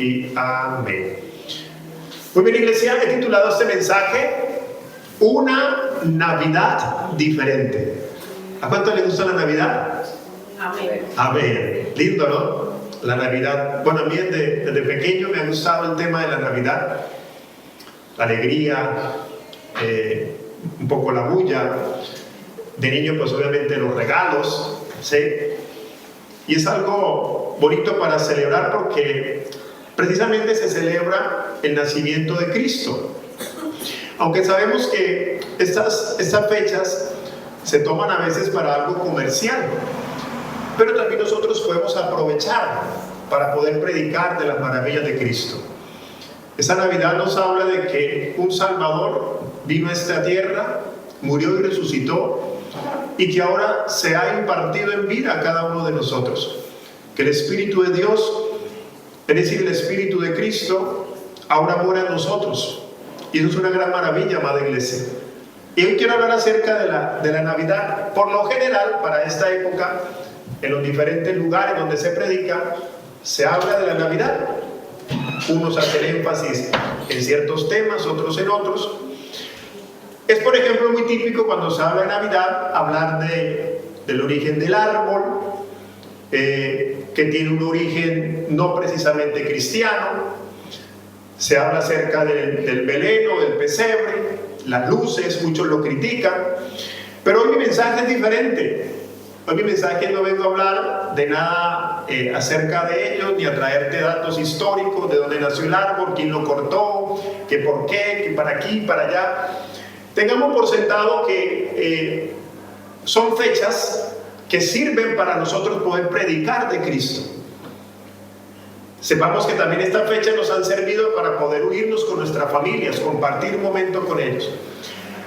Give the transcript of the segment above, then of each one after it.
Y amén. Muy bien, iglesia, he titulado este mensaje Una Navidad diferente. ¿A cuánto le gusta la Navidad? Amén. Amén. Lindo, ¿no? La Navidad. Bueno, a mí desde pequeño me ha gustado el tema de la Navidad. La alegría, un poco la bulla. De niño, pues obviamente los regalos, ¿sí? Y es algo bonito para celebrar porque precisamente se celebra el nacimiento de Cristo. Aunque sabemos que estas fechas se toman a veces para algo comercial, pero también nosotros podemos aprovechar para poder predicar de las maravillas de Cristo. Esta Navidad nos habla de que un Salvador vino a esta tierra, murió y resucitó, y que ahora se ha impartido en vida a cada uno de nosotros. Que el Espíritu de Dios, es decir, el Espíritu de Cristo, ahora mora en nosotros. Y eso es una gran maravilla, amada iglesia. Y hoy quiero hablar acerca de la Navidad. Por lo general, para esta época, en los diferentes lugares donde se predica, se habla de la Navidad. Unos hacen énfasis en ciertos temas, otros en otros. Es, por ejemplo, muy típico cuando se habla de Navidad, hablar del origen del árbol, que tiene un origen no precisamente cristiano. Se habla acerca del Belén o del pesebre, las luces, muchos lo critican. Pero hoy mi mensaje es diferente. Hoy mi mensaje no vengo a hablar de nada acerca de ellos, ni a traerte datos históricos de dónde nació el árbol, quién lo cortó, que por qué, que para aquí, para allá. Tengamos por sentado que son fechas que sirven para nosotros poder predicar de Cristo. Sepamos que también estas fechas nos han servido para poder unirnos con nuestras familias, compartir un momento con ellos.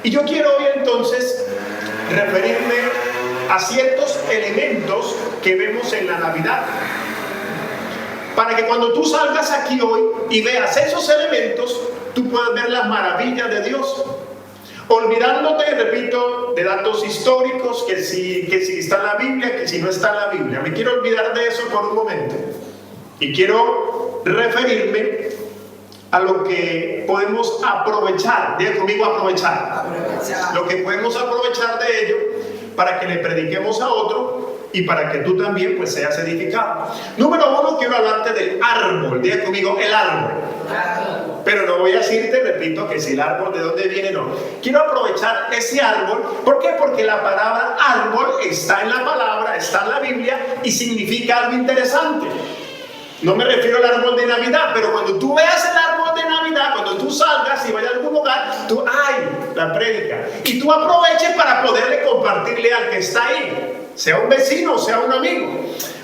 Y yo quiero hoy entonces referirme a ciertos elementos que vemos en la Navidad, para que cuando tú salgas aquí hoy y veas esos elementos, tú puedas ver las maravillas de Dios. Olvidándote, repito, de datos históricos, que si está en la Biblia, que si no está en la Biblia. Me quiero olvidar de eso por un momento. Y quiero referirme a lo que podemos aprovechar. Diga conmigo, aprovechar. Lo que podemos aprovechar de ello para que le prediquemos a otro y para que tú también pues seas edificado. Número uno, quiero hablarte del árbol. Diga conmigo, el árbol. Pero no voy a decirte, repito, que si el árbol de dónde viene, no. Quiero aprovechar ese árbol. ¿Por qué? Porque la palabra árbol está en la palabra, está en la Biblia y significa algo interesante. No me refiero al árbol de Navidad, pero cuando tú veas el árbol de Navidad, cuando tú salgas y vayas a algún lugar, tú, ¡ay! La prédica. Y tú aproveches para poderle compartirle al que está ahí, sea un vecino, sea un amigo.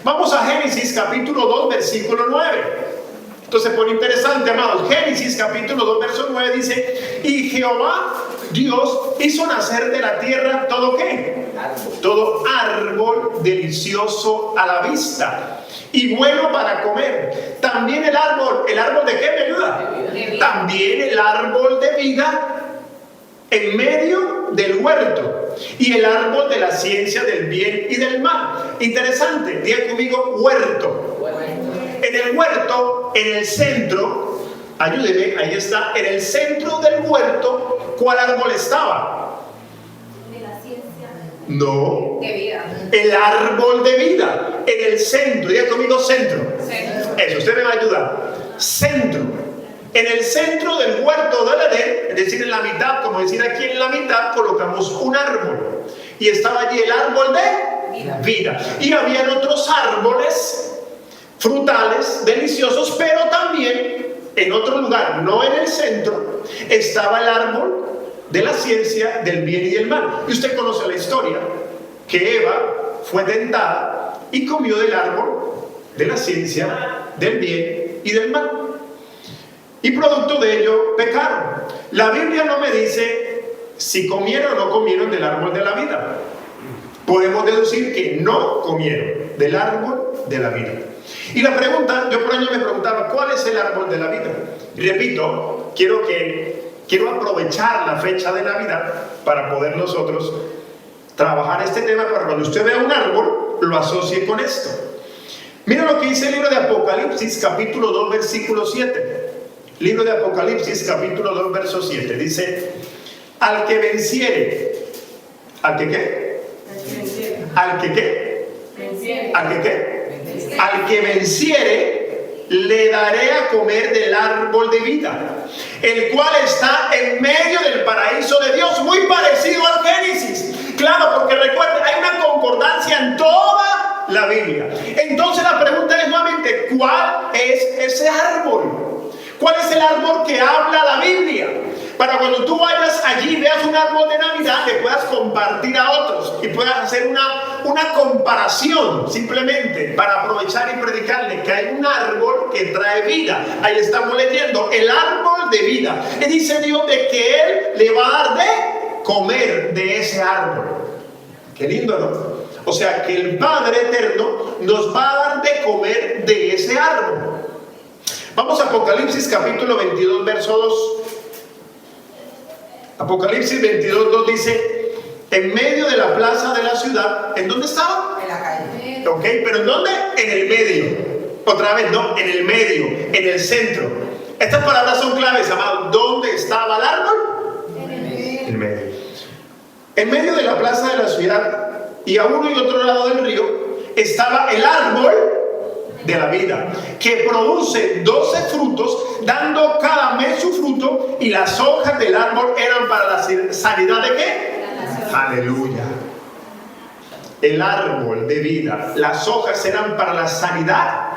Vamos a Génesis capítulo 2, versículo 9. Entonces, por interesante, amados, Génesis capítulo 2, verso 9 dice: y Jehová Dios hizo nacer de la tierra todo ¿qué? Todo árbol delicioso a la vista y bueno para comer. También el árbol ¿de qué me ayuda? También el árbol de vida en medio del huerto y el árbol de la ciencia del bien y del mal. Interesante, diga conmigo, huerto. En el huerto, en el centro, ayúdeme, ahí está, en el centro del huerto, ¿cuál árbol estaba? De la ciencia. No. De vida. El árbol de vida, en el centro, diga conmigo centro. Centro. Eso, usted me va a ayudar. Centro. En el centro del huerto del Edén, es decir, en la mitad, como decir aquí en la mitad, colocamos un árbol. Y estaba allí el árbol de vida. Y habían otros árboles frutales, deliciosos, pero también en otro lugar, no en el centro, estaba el árbol de la ciencia del bien y del mal. Y usted conoce la historia, que Eva fue tentada y comió del árbol de la ciencia del bien y del mal. Y producto de ello pecaron. La Biblia no me dice si comieron o no comieron del árbol de la vida. Podemos deducir que no comieron del árbol de la vida. Y la pregunta, yo por años me preguntaba, ¿cuál es el árbol de la vida? Y repito, quiero aprovechar la fecha de Navidad para poder nosotros trabajar este tema, para cuando usted vea un árbol, lo asocie con esto. Mira lo que dice el libro de Apocalipsis, capítulo 2, versículo 7. Libro de Apocalipsis, capítulo 2, verso 7. Dice: al que venciere. ¿Al que qué? ¿Al que qué? ¿Al que qué? Al que venciere, le daré a comer del árbol de vida, el cual está en medio del paraíso de Dios. Muy parecido al Génesis. Claro, porque recuerden, hay una concordancia en toda la Biblia. Entonces la pregunta es nuevamente: ¿cuál es ese árbol? ¿Cuál es el árbol que habla la Biblia? Para cuando tú vayas allí y veas un árbol de Navidad, le puedas compartir a otros y puedas hacer una comparación, simplemente para aprovechar y predicarle que hay un árbol que trae vida. Ahí estamos leyendo el árbol de vida. Y dice Dios de que Él le va a dar de comer de ese árbol. Qué lindo, ¿no? O sea que el Padre eterno nos va a dar de comer de ese árbol. Vamos a Apocalipsis capítulo 22, verso 2. Apocalipsis 22, 2 dice: en medio de la plaza de la ciudad. ¿En dónde estaba? En la calle. Ok, pero ¿en dónde? En el medio. Otra vez, no, en el medio, en el centro. Estas palabras son claves, amados. ¿Dónde estaba el árbol? En el medio. En medio de la plaza de la ciudad, y a uno y otro lado del río, estaba el árbol de la vida, que produce 12 frutos, dando cada mes su fruto, y las hojas del árbol eran para la sanidad de ¿qué? Aleluya. El árbol de vida, las hojas eran para la sanidad.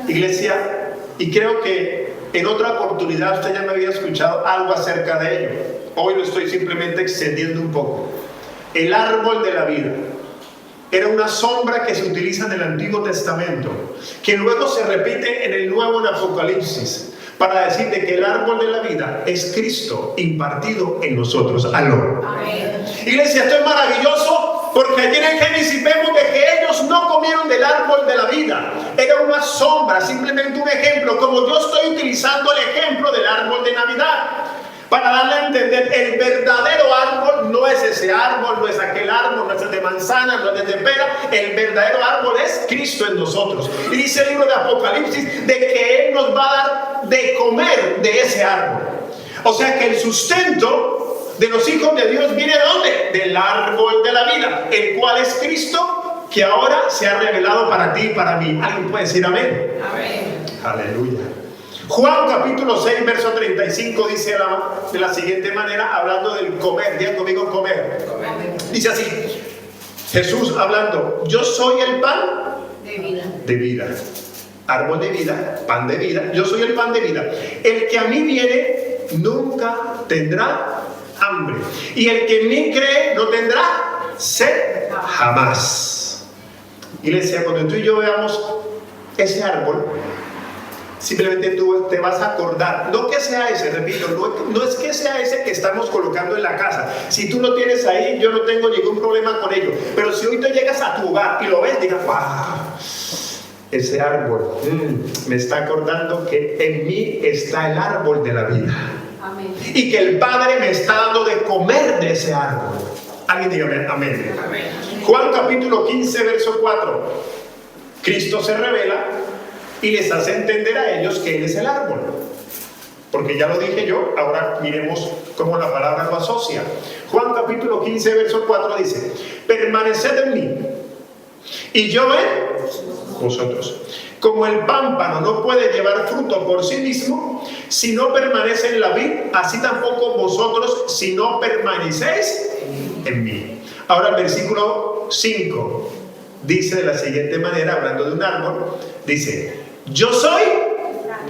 Iglesia, y creo que en otra oportunidad usted ya me había escuchado algo acerca de ello. Hoy lo estoy simplemente extendiendo un poco. El árbol de la vida era una sombra que se utiliza en el Antiguo Testamento, que luego se repite en el Nuevo, en Apocalipsis, para decir de que el árbol de la vida es Cristo impartido en nosotros. Aló. Amén. Iglesia, esto es maravilloso, porque allí en el Génesis vemos de que ellos no comieron del árbol de la vida. Era una sombra, simplemente un ejemplo, como yo estoy utilizando el ejemplo del árbol de Navidad, para darle a entender, el verdadero árbol no es ese árbol, no es aquel árbol, no es el de manzana, no es el de pera. El verdadero árbol es Cristo en nosotros. Y dice el libro de Apocalipsis de que Él nos va a dar de comer de ese árbol. O sea que el sustento de los hijos de Dios viene ¿de dónde? Del árbol de la vida, el cual es Cristo, que ahora se ha revelado para ti y para mí. ¿Alguien puede decir amén? Amén. Aleluya. Juan capítulo 6, verso 35 dice de la siguiente manera, hablando del comer. Digan conmigo comer. Dice así, Jesús hablando: yo soy el pan De vida. de vida. Árbol de vida, pan de vida. Yo soy el pan de vida. El que a mí viene nunca tendrá hambre, y el que en mí cree no tendrá sed jamás. Iglesia, cuando tú y yo veamos ese árbol, simplemente tú te vas a acordar, no que sea ese, repito, no es que sea ese que estamos colocando en la casa. Si tú lo tienes ahí, yo no tengo ningún problema con ello. Pero si hoy tú llegas a tu hogar y lo ves, digas: ¡wow! Ese árbol me está acordando que en mí está el árbol de la vida. Amén. Y que el Padre me está dando de comer de ese árbol. Alguien dígame amén. Amén. Juan capítulo 15, verso 4. Cristo se revela y les hace entender a ellos que Él es el árbol. Porque ya lo dije yo, ahora miremos cómo la palabra lo asocia. Juan capítulo 15, verso 4 dice: permaneced en mí y yo en vosotros. Como el pámpano no puede llevar fruto por sí mismo si no permanece en la vid, así tampoco vosotros si no permanecéis en mí. Ahora el versículo 5 dice de la siguiente manera, hablando de un árbol, dice: yo soy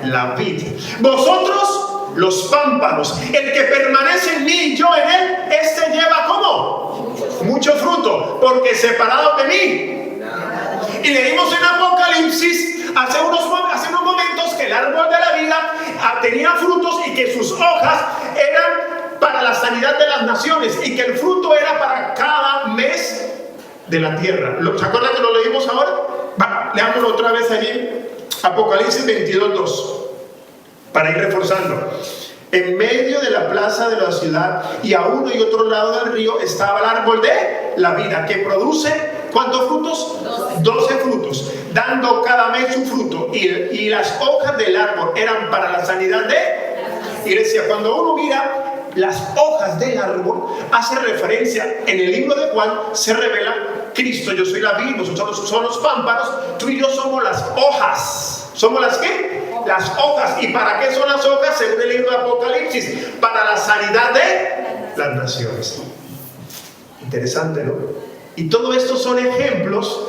la vid, vosotros los pámpanos. El que permanece en mí y yo en él, este lleva ¿cómo? Mucho fruto, porque separado de mí. Y leímos en Apocalipsis hace unos momentos que el árbol de la vida tenía frutos y que sus hojas eran para la sanidad de las naciones y que el fruto era para cada mes de la tierra. ¿Se acuerdan que lo leímos ahora? Leámoslo otra vez allí. Apocalipsis 22, 2, para ir reforzando. En medio de la plaza de la ciudad y a uno y otro lado del río estaba el árbol de la vida, que produce ¿cuántos frutos? 12 frutos, dando cada mes su fruto. Y las hojas del árbol eran para la sanidad de iglesia. Cuando uno mira las hojas del árbol, hace referencia, en el libro de Juan se revela Cristo. Yo soy la vid, vosotros son los pámpanos, tú y yo somos las hojas. ¿Somos las qué? Las hojas. ¿Y para qué son las hojas? Según el libro de Apocalipsis, para la sanidad de las naciones. Interesante, ¿no? Y todo esto son ejemplos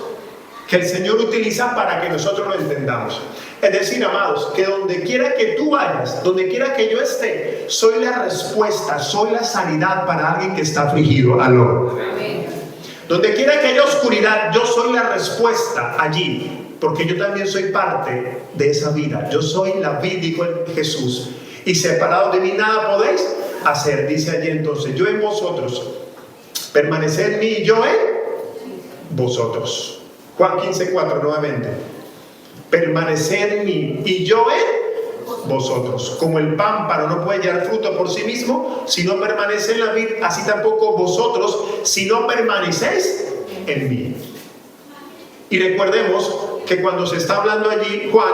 que el Señor utiliza para que nosotros lo entendamos. Es decir, amados, que donde quiera que tú vayas, donde quiera que yo esté, soy la respuesta, soy la sanidad para alguien que está afligido. Aló. Donde quiera que haya oscuridad, yo soy la respuesta allí, porque yo también soy parte de esa vida. Yo soy la vid, dijo Jesús, y separado de mí nada podéis hacer. Dice allí entonces, yo en vosotros, permaneced en mí y yo en vosotros. Juan 15:4 nuevamente. Permaneced en mí y yo en vosotros. Como el pámpano no puede llevar fruto por sí mismo si no permanece en la vid, así tampoco vosotros si no permanecéis en mí. Y recordemos que cuando se está hablando allí, Juan,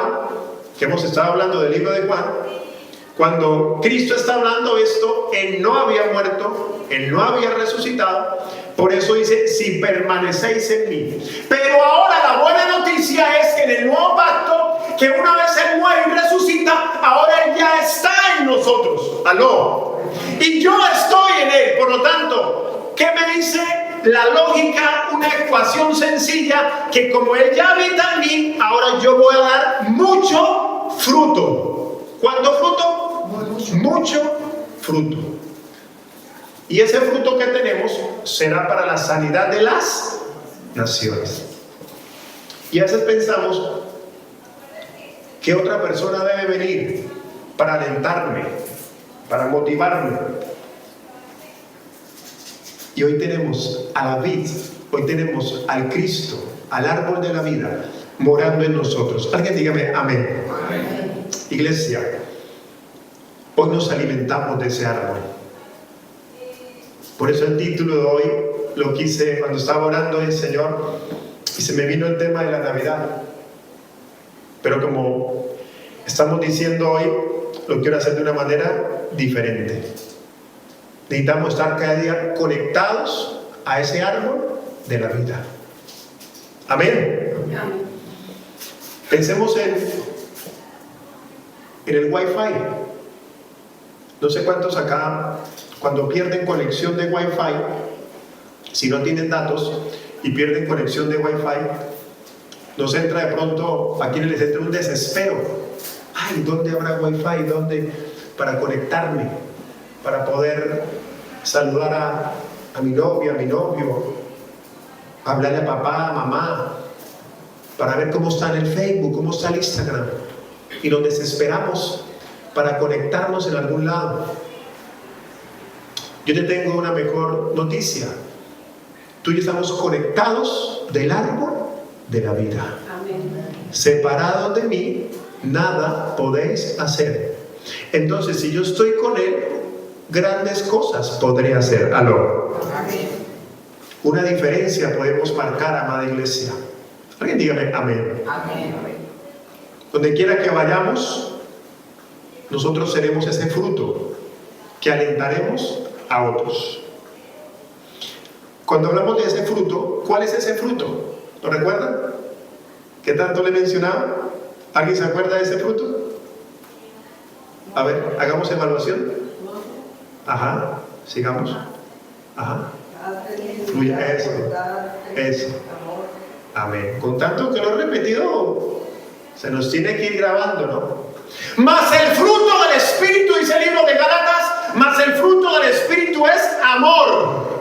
que hemos estado hablando del libro de Juan, cuando Cristo está hablando esto, Él no había muerto, Él no había resucitado. Por eso dice, si permanecéis en mí. Pero ahora la buena noticia es que en el nuevo pacto, que una vez Él muere y resucita, ahora Él ya está en nosotros. Aló. Y yo estoy en Él. Por lo tanto, ¿qué me dice la lógica? Una ecuación sencilla, que como Él ya habita en mí, ahora yo voy a dar mucho fruto. ¿Cuánto fruto? Mucho fruto. Y ese fruto que tenemos será para la sanidad de las naciones. Y a veces pensamos que otra persona debe venir para alentarme, para motivarme. Y hoy tenemos a la vid, hoy tenemos al Cristo, al árbol de la vida, morando en nosotros. Alguien dígame amén. Amén. Iglesia, hoy nos alimentamos de ese árbol. Por eso el título de hoy lo quise cuando estaba orando el Señor y se me vino el tema de la Navidad. Pero como estamos diciendo hoy, lo quiero hacer de una manera diferente. Necesitamos estar cada día conectados a ese árbol de la vida. Amén. Amén. Pensemos en el Wi-Fi. No sé cuántos acá, cuando pierden conexión de Wi-Fi, si no tienen datos y pierden conexión de Wi-Fi, nos entra de pronto, a quienes les entra un desespero. Ay, ¿dónde habrá Wi-Fi? ¿Dónde? Para conectarme, para poder saludar a mi novia, a mi novio, hablarle a papá, a mamá, para ver cómo está en el Facebook, cómo está el Instagram. Y nos desesperamos para conectarnos en algún lado. Yo te tengo una mejor noticia. Tú y yo estamos conectados del árbol de la vida. Amén. Separados de mí, nada podéis hacer. Entonces, si yo estoy con Él, grandes cosas podré hacer. Aló. Amén. Una diferencia podemos marcar, amada iglesia. Alguien dígame amén. Amén. Donde quiera que vayamos, nosotros seremos ese fruto que alentaremos a otros. Cuando hablamos de ese fruto, ¿cuál es ese fruto? ¿Lo recuerdan? ¿Qué tanto le mencionaba? ¿Alguien se acuerda de ese fruto? A ver, hagamos evaluación. Ajá, sigamos. Ajá. Fluya, eso. Amén. Con tanto que lo he repetido, se nos tiene que ir grabando, ¿no? Mas el fruto del Espíritu, dice el libro de Gálatas, mas el fruto del Espíritu es amor.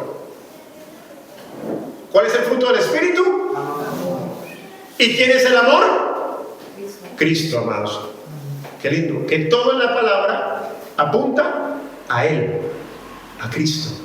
¿Cuál es el fruto del Espíritu? ¿Y quién es el amor? Cristo, amados. Qué lindo. Que todo en la palabra apunta a Él, a Cristo.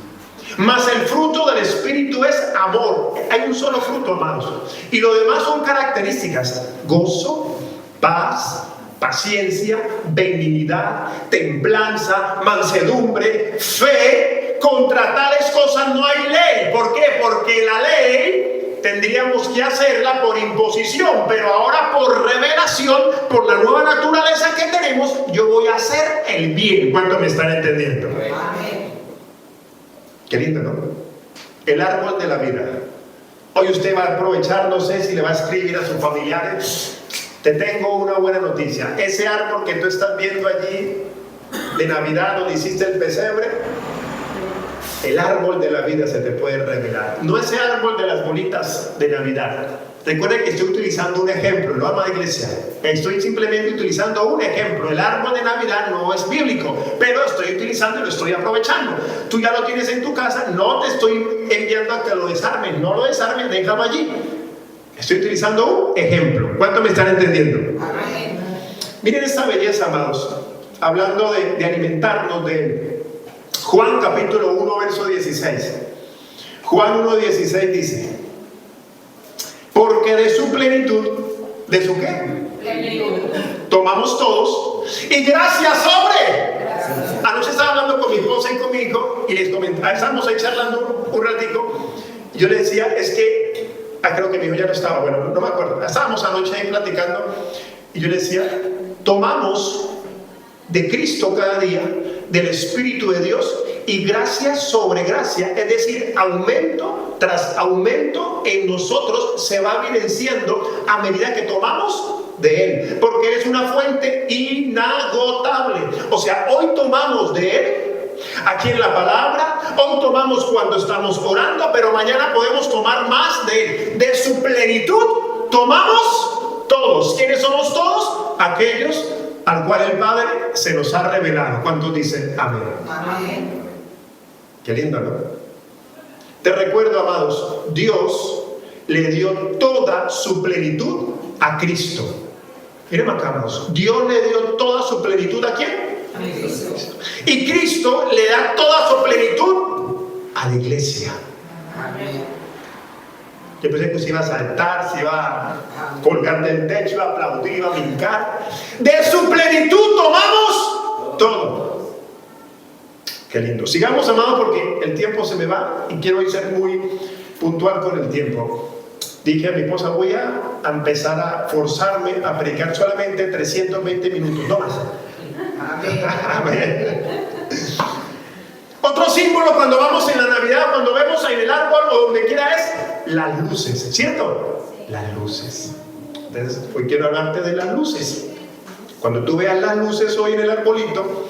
Mas el fruto del Espíritu es amor. Hay un solo fruto, amados. Y lo demás son características: gozo, paz, paciencia, benignidad, templanza, mansedumbre, fe. Contra tales cosas no hay ley. ¿Por qué? Porque la ley tendríamos que hacerla por imposición, pero ahora por revelación, por la nueva naturaleza que tenemos, yo voy a hacer el bien. ¿Cuánto me están entendiendo? Amén. Qué lindo, ¿no? El árbol de la vida. Hoy usted va a aprovechar, no sé si le va a escribir a sus familiares: te tengo una buena noticia. Ese árbol que tú estás viendo allí de Navidad, donde hiciste el pesebre, el árbol de la vida se te puede revelar. No ese árbol de las bolitas de Navidad. Recuerden que estoy utilizando un ejemplo, ¿no, amada iglesia? Estoy simplemente utilizando un ejemplo. El árbol de Navidad no es bíblico, pero estoy utilizando y lo estoy aprovechando. Tú ya lo tienes en tu casa, no te estoy enviando a que lo desarmes. No lo desarmes, déjalo allí. Estoy utilizando un ejemplo. ¿Cuánto me están entendiendo? Amén. Miren esta belleza, amados. Hablando de alimentarnos de Juan capítulo 1, verso 16. Juan 1:16 dice: porque de su plenitud, ¿de su qué? Plenitud. Tomamos todos, y gracias sobre. Anoche estaba hablando con mi esposa y con mi hijo, y les comentaba, estábamos ahí charlando un ratico, y yo le decía, es que, creo que mi hijo ya no estaba, bueno, no me acuerdo, estábamos anoche ahí platicando, y yo le decía, tomamos de Cristo cada día, del Espíritu de Dios, y gracia sobre gracia, es decir, aumento tras aumento en nosotros se va evidenciando a medida que tomamos de Él, porque Él es una fuente inagotable. O sea, hoy tomamos de Él, aquí en la palabra, hoy tomamos cuando estamos orando, pero mañana podemos tomar más de Él. De su plenitud tomamos todos. ¿Quiénes somos todos? Aquellos al cual el Padre se nos ha revelado. ¿Cuántos dicen amén? Amén. Qué lindo, ¿no? Te recuerdo, amados, Dios le dio toda su plenitud a Cristo. Miren acá, amados, Dios le dio toda su plenitud ¿a quién? A Cristo. Y Cristo le da toda su plenitud a la iglesia. Amén. Yo pensé que se iba a saltar, se iba a colgar del techo, iba a aplaudir, iba a brincar. De su plenitud tomamos todo. Qué lindo. Sigamos, amados, porque el tiempo se me va y quiero hoy ser muy puntual con el tiempo. Dije a mi esposa, voy a empezar a forzarme a predicar solamente 320 minutos, no más. Amén. Amén. Otro símbolo cuando vamos en la Navidad, cuando vemos en el árbol o donde quiera, es las luces, ¿cierto? Las luces. Entonces, hoy quiero hablarte de las luces. Cuando tú veas las luces hoy en el arbolito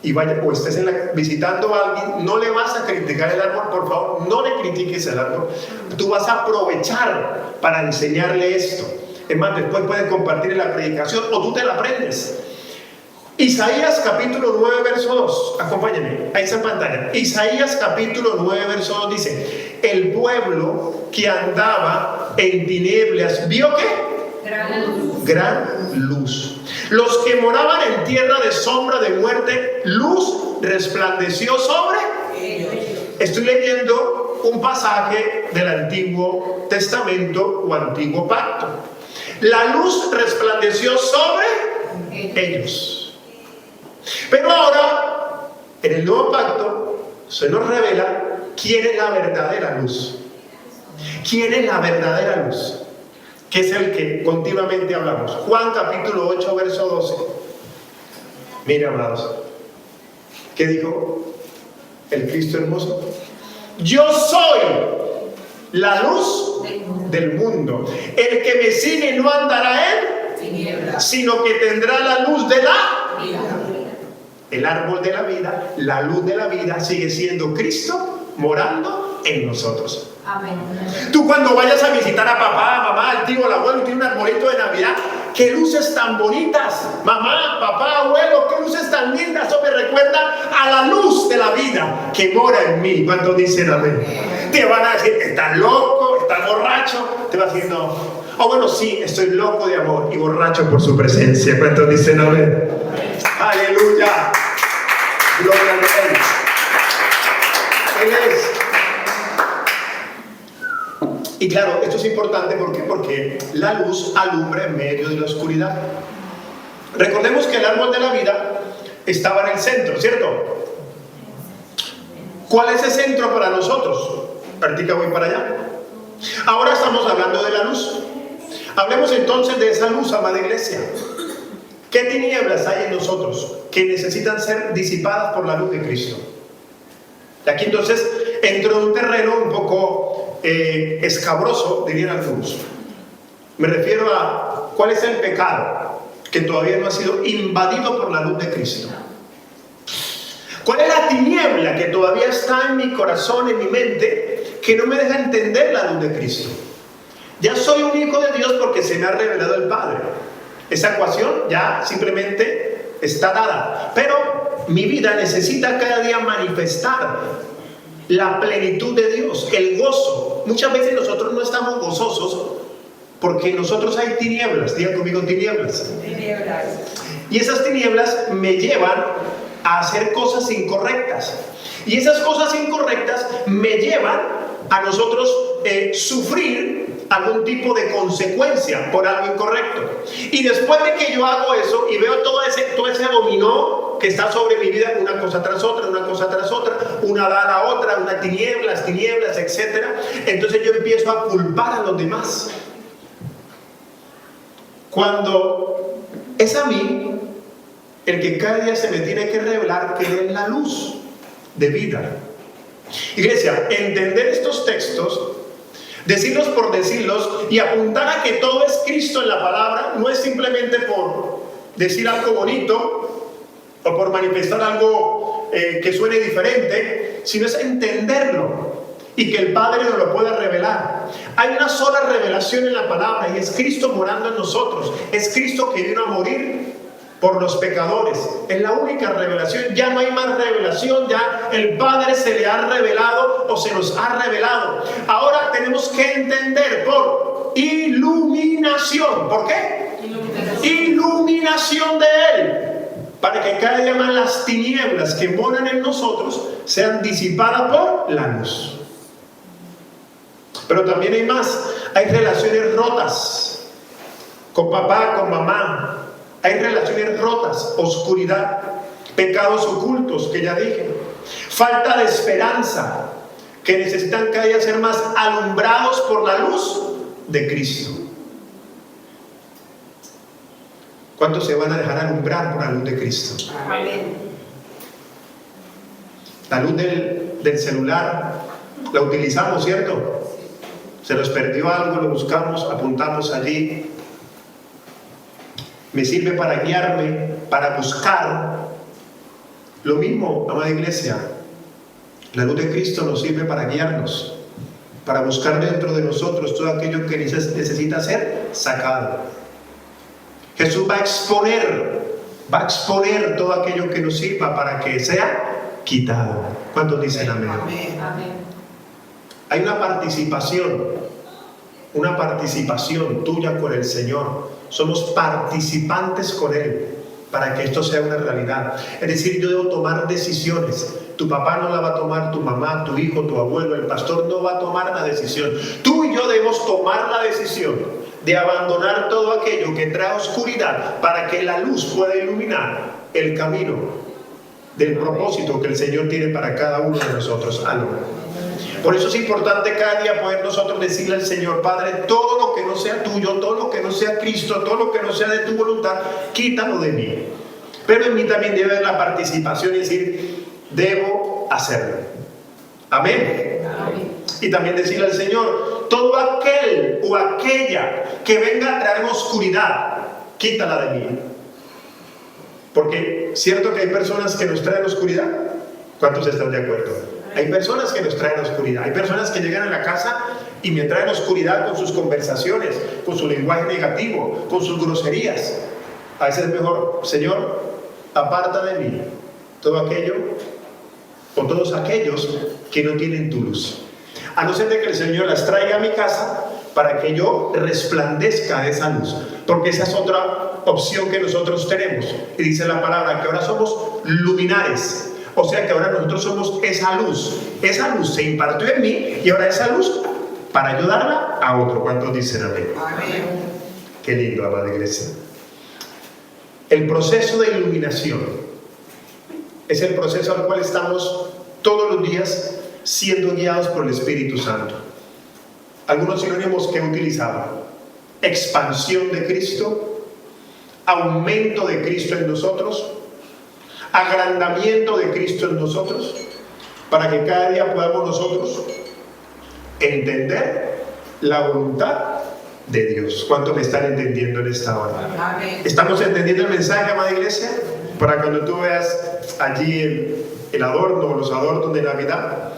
y vaya, o estés visitando a alguien, no le vas a criticar el árbol, por favor, no le critiques el árbol. Tú vas a aprovechar para enseñarle esto. Es más, después puedes compartir en la predicación o tú te la aprendes. Isaías capítulo 9 verso 2, acompáñenme, ahí está en pantalla. Isaías capítulo 9 verso 2 dice: el pueblo que andaba en tinieblas, ¿vio qué? Gran luz. Gran luz. Los que moraban en tierra de sombra de muerte, luz resplandeció sobre Ellos. Estoy leyendo un pasaje del Antiguo Testamento o Antiguo Pacto. La luz resplandeció sobre ellos. Pero ahora, en el Nuevo Pacto, se nos revela quién es la verdadera luz. ¿Quién es la verdadera luz? Que es el que continuamente hablamos. Juan capítulo 8, verso 12. Mira, amados, ¿qué dijo el Cristo hermoso? Yo soy la luz del mundo. El que me sigue no andará en Tinieblas. sino que tendrá la luz de la... Vida. El árbol de la vida, la luz de la vida sigue siendo Cristo morando en nosotros. Amén. Tú cuando vayas a visitar a papá, mamá, al tío, al abuelo, tiene un arbolito de Navidad, qué luces tan bonitas, mamá, papá, abuelo, qué luces tan lindas, eso me recuerda a la luz de la vida que mora en mí. ¿Cuánto dicen amén? Te van a decir, estás loco, estás borracho, te va a decir no. Oh, bueno, sí, estoy loco de amor y borracho por su presencia. ¿Cuánto dicen amén? Aleluya. Gloria a Dios. Él es. Y claro, esto es importante, ¿por qué? Porque la luz alumbra en medio de la oscuridad. Recordemos que el árbol de la vida estaba en el centro, ¿cierto? ¿Cuál es el centro para nosotros? Ahorita voy para allá. Ahora estamos hablando de la luz. Hablemos entonces de esa luz, amada iglesia. ¿Qué tinieblas hay en nosotros que necesitan ser disipadas por la luz de Cristo? Aquí entonces entro en un terreno un poco escabroso, dirían algunos. Me refiero a cuál es el pecado que todavía no ha sido invadido por la luz de Cristo. ¿Cuál es la tiniebla que todavía está en mi corazón, en mi mente, que no me deja entender la luz de Cristo? Ya soy un hijo de Dios porque se me ha revelado el Padre. Esa ecuación ya simplemente está dada. Pero mi vida necesita cada día manifestar la plenitud de Dios, el gozo. Muchas veces nosotros no estamos gozosos porque en nosotros hay tinieblas. Diga conmigo, tinieblas. Tinieblas. Y esas tinieblas me llevan a hacer cosas incorrectas. Y esas cosas incorrectas me llevan a nosotros sufrir algún tipo de consecuencia por algo incorrecto. Y después de que yo hago eso y veo todo ese dominó que está sobre mi vida, una cosa tras otra, una da a la otra, una tinieblas, etc. Entonces yo empiezo a culpar a los demás. Cuando es a mí el que cada día se me tiene que revelar que es la luz de vida. Iglesia, entender estos textos, decirlos por decirlos y apuntar a que todo es Cristo en la palabra, no es simplemente por decir algo bonito o por manifestar algo que suene diferente, sino es entenderlo y que el Padre nos lo pueda revelar. Hay una sola revelación en la palabra y es Cristo morando en nosotros. Es Cristo que vino a morir por los pecadores. Es la única revelación. Ya no hay más revelación. Ya el Padre se le ha revelado o se nos ha revelado. Ahora tenemos que entender por iluminación. ¿Por qué? Iluminación de Él. Para que cada día más las tinieblas que moran en nosotros sean disipadas por la luz. Pero también hay más. Hay relaciones rotas con papá, con mamá. Hay relaciones rotas, oscuridad, pecados ocultos, que ya dije, falta de esperanza, que necesitan cada día ser más alumbrados por la luz de Cristo. ¿Cuántos se van a dejar alumbrar por la luz de Cristo? Amén. La luz del celular la utilizamos, ¿cierto? Se nos perdió algo, lo buscamos, apuntamos allí. Me sirve para guiarme, para buscar. Lo mismo, amada iglesia, la luz de Cristo nos sirve para guiarnos, para buscar dentro de nosotros todo aquello que necesita ser sacado. Jesús va a exponer todo aquello que nos sirva para que sea quitado. ¿Cuántos dicen amén? Amén. Amén. Hay una participación tuya con el Señor. Somos participantes con Él para que esto sea una realidad. Es decir, yo debo tomar decisiones. Tu papá no la va a tomar, tu mamá, tu hijo, tu abuelo, el pastor no va a tomar la decisión. Tú y yo debemos tomar la decisión de abandonar todo aquello que trae oscuridad para que la luz pueda iluminar el camino del propósito que el Señor tiene para cada uno de nosotros. Por eso es importante cada día poder nosotros decirle al Señor: Padre, todo lo que no sea tuyo, todo lo que no sea Cristo, todo lo que no sea de tu voluntad, quítalo de mí. Pero en mí también debe haber la participación y decir: debo hacerlo. Amén. Amén. Y también decirle al Señor: todo aquel o aquella que venga a traerme oscuridad, quítala de mí. Porque cierto que hay personas que nos traen oscuridad. ¿Cuántos están de acuerdo? Hay personas que nos traen oscuridad. Hay personas que llegan a la casa y me traen oscuridad con sus conversaciones, con su lenguaje negativo, con sus groserías. A veces es mejor: Señor, aparta de mí todo aquello o todos aquellos que no tienen tu luz. A no ser de que el Señor las traiga a mi casa para que yo resplandezca esa luz. Porque esa es otra opción que nosotros tenemos. Y dice la palabra que ahora somos luminares. O sea que ahora nosotros somos esa luz. Esa luz se impartió en mí y ahora esa luz para ayudarla a otro. ¿Cuántos dicen amén? Amén. Qué lindo, amada iglesia. El proceso de iluminación es el proceso al cual estamos todos los días siendo guiados por el Espíritu Santo. algunos sinónimos que he utilizado: expansión de Cristo, aumento de Cristo en nosotros, agrandamiento de Cristo en nosotros, para que cada día podamos nosotros entender la voluntad de Dios. ¿Cuánto me están entendiendo en esta hora? Amén. ¿Estamos entendiendo el mensaje, amada iglesia? Para cuando tú veas allí el adorno, los adornos de Navidad.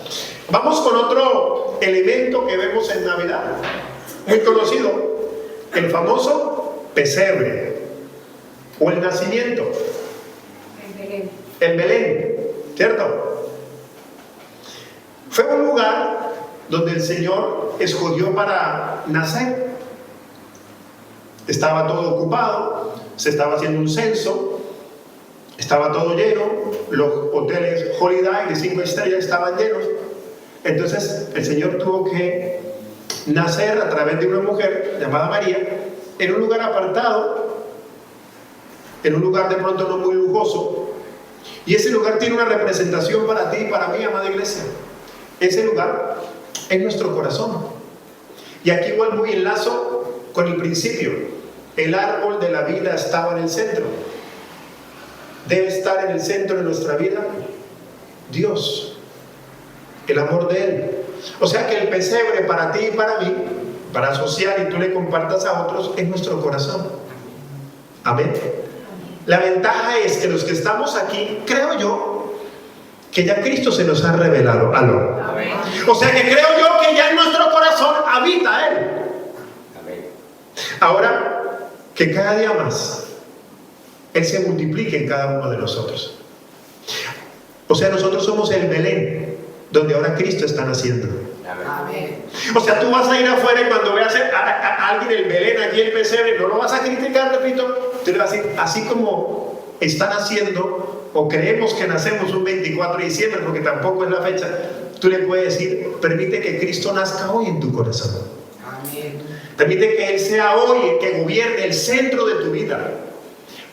Vamos con otro elemento que vemos en Navidad, muy conocido: el famoso pesebre o el nacimiento, el Belén, ¿cierto? Fue un lugar donde el Señor escogió para nacer. Estaba todo ocupado, se estaba haciendo un censo, estaba todo lleno, los hoteles Holiday de 5 estrellas estaban llenos. Entonces el Señor tuvo que nacer a través de una mujer llamada María, en un lugar apartado, en un lugar de pronto no muy lujoso. Y ese lugar tiene una representación para ti y para mí, amada iglesia. Ese lugar es nuestro corazón. Y aquí vuelvo y enlazo con el principio. El árbol de la vida estaba en el centro. Debe estar en el centro de nuestra vida Dios, el amor de Él. O sea que el pesebre para ti y para mí, para asociar y tú le compartas a otros, es nuestro corazón. Amén. La ventaja es que los que estamos aquí, creo yo, que ya Cristo se nos ha revelado. ¿Aló? Amén. O sea que creo yo que ya en nuestro corazón habita Él. Amén. Ahora, que cada día más Él se multiplique en cada uno de nosotros. O sea, nosotros somos el Belén, donde ahora Cristo está naciendo. Amén. O sea, tú vas a ir afuera y cuando veas a alguien el Belén, aquí el pesebre, no lo vas a criticar, repito, tú le vas a decir, así como están haciendo, o creemos que nacemos un 24 de diciembre, porque tampoco es la fecha, tú le puedes decir, permite que Cristo nazca hoy en tu corazón. Amén. Permite que Él sea hoy el que gobierne el centro de tu vida.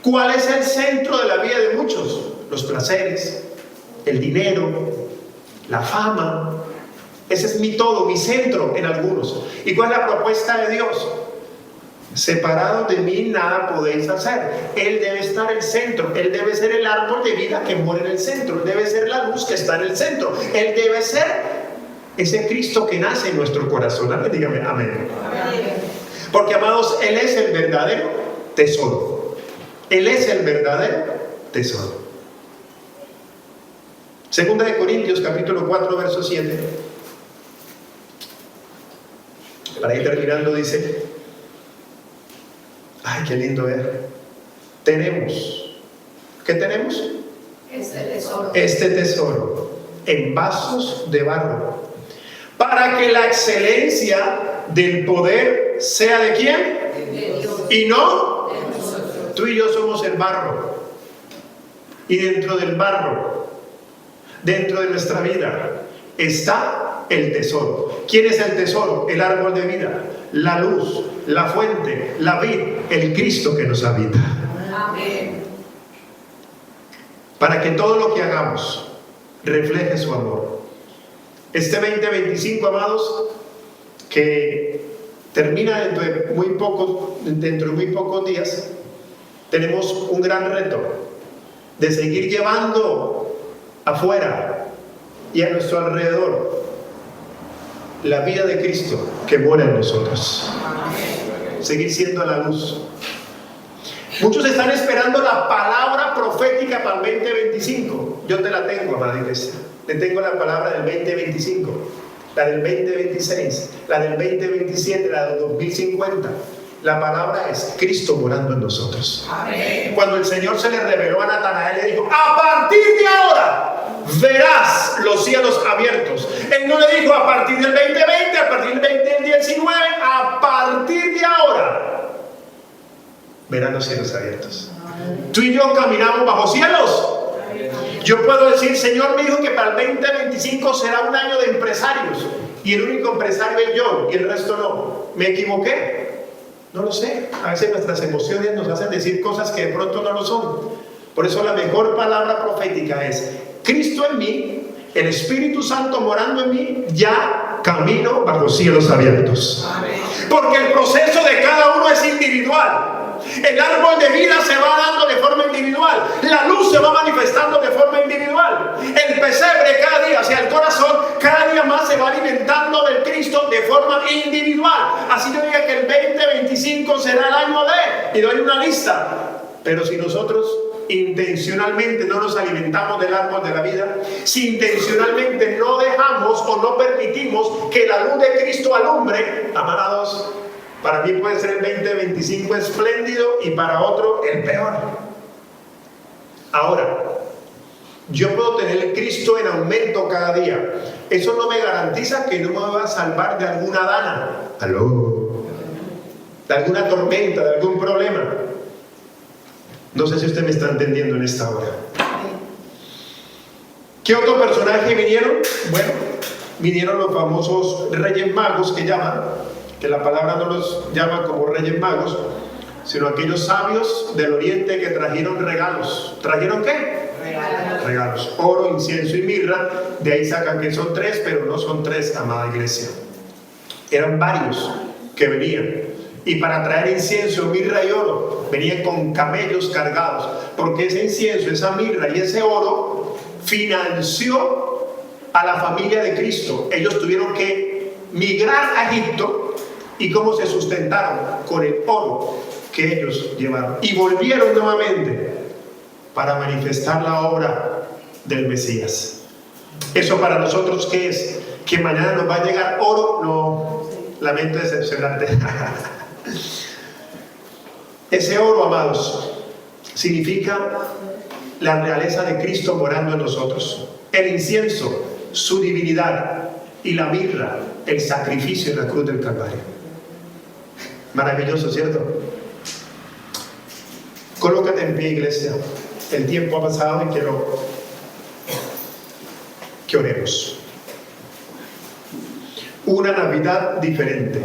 ¿Cuál es el centro de la vida de muchos? Los placeres, el dinero, la fama. Ese es mi todo, mi centro en algunos. ¿Y cuál es la propuesta de Dios? Separados de mí nada podéis hacer. Él debe estar en el centro. Él debe ser el árbol de vida que mora en el centro. Él debe ser la luz que está en el centro. Él debe ser ese Cristo que nace en nuestro corazón. Amén, dígame amén. Amén. Porque, amados, Él es el verdadero tesoro. Él es el verdadero tesoro. Segunda de Corintios, capítulo 4, verso 7. Para ir terminando, dice: ay, qué lindo ver. Tenemos, ¿qué tenemos? Este tesoro. Este tesoro en vasos de barro, para que la excelencia del poder sea ¿de quién? De Dios. Y no, De nosotros. tú y yo somos el barro. Y dentro del barro, dentro de nuestra vida, está el tesoro. ¿Quién es el tesoro? El árbol de vida, la luz, la fuente, la vid, el Cristo que nos habita. Amén. Para que todo lo que hagamos refleje su amor. Este 2025, amados, que termina dentro de muy pocos días, tenemos un gran reto de seguir llevando afuera y a nuestro alrededor la vida de Cristo que mora en nosotros. Seguir siendo la luz. Muchos están esperando la palabra profética para el 2025. Yo te la tengo, amada iglesia. Te tengo la palabra del 2025, la del 2026, la del 2027, la del 2050. La palabra es Cristo morando en nosotros. Amén. Cuando el Señor se le reveló a Natanael, le dijo: a partir de ahora verás los cielos abiertos. Él no le dijo a partir del 2020, a partir del 2019, a partir de ahora verás los cielos abiertos. Tú y yo caminamos bajo cielos. Yo puedo decir: Señor me dijo que para el 2025 será un año de empresarios, y el único empresario es yo y el resto no. ¿Me equivoqué? No lo sé. A veces nuestras emociones nos hacen decir cosas que de pronto no lo son. Por eso la mejor palabra profética es: Cristo en mí, el Espíritu Santo morando en mí, ya camino bajo cielos abiertos. Porque el proceso de cada uno es individual. El árbol de vida se va dando de forma individual. La luz se va manifestando de forma individual. El pesebre cada día, o sea, el corazón, cada día más se va alimentando del Cristo de forma individual. Así yo diga que el 2025 será el año de, y doy una lista. Pero si nosotros intencionalmente no nos alimentamos del árbol de la vida, si intencionalmente no dejamos o no permitimos que la luz de Cristo alumbre, amados, para mí puede ser el 2025 espléndido y para otro el peor. Ahora, yo puedo tener el Cristo en aumento cada día. Eso no me garantiza que no me va a salvar de alguna dana, de alguna tormenta, de algún problema. No sé si usted me está entendiendo en esta hora. ¿Qué otro personaje vinieron? Bueno, vinieron los famosos Reyes Magos que llaman, que la palabra no los llama como Reyes Magos, sino aquellos sabios del oriente que trajeron regalos. ¿Trajeron qué? Regalos. Oro, incienso y mirra. De ahí sacan que son tres, pero no son tres, amada iglesia. Eran varios que venían. Y para traer incienso, mirra y oro, venían con camellos cargados. Porque ese incienso, esa mirra y ese oro financió a la familia de Cristo. Ellos tuvieron que migrar a Egipto. ¿Y cómo se sustentaron? Con el oro que ellos llevaron. Y volvieron nuevamente para manifestar la obra del Mesías. ¿Eso para nosotros qué es? ¿Que mañana nos va a llegar oro? No, lamento decepcionarte. Ese oro, amados, significa la realeza de Cristo morando en nosotros. El incienso, su divinidad, y la mirra, el sacrificio en la cruz del Calvario. Maravilloso, ¿cierto? Colócate en pie, iglesia. El tiempo ha pasado y quiero que oremos. Una Navidad diferente.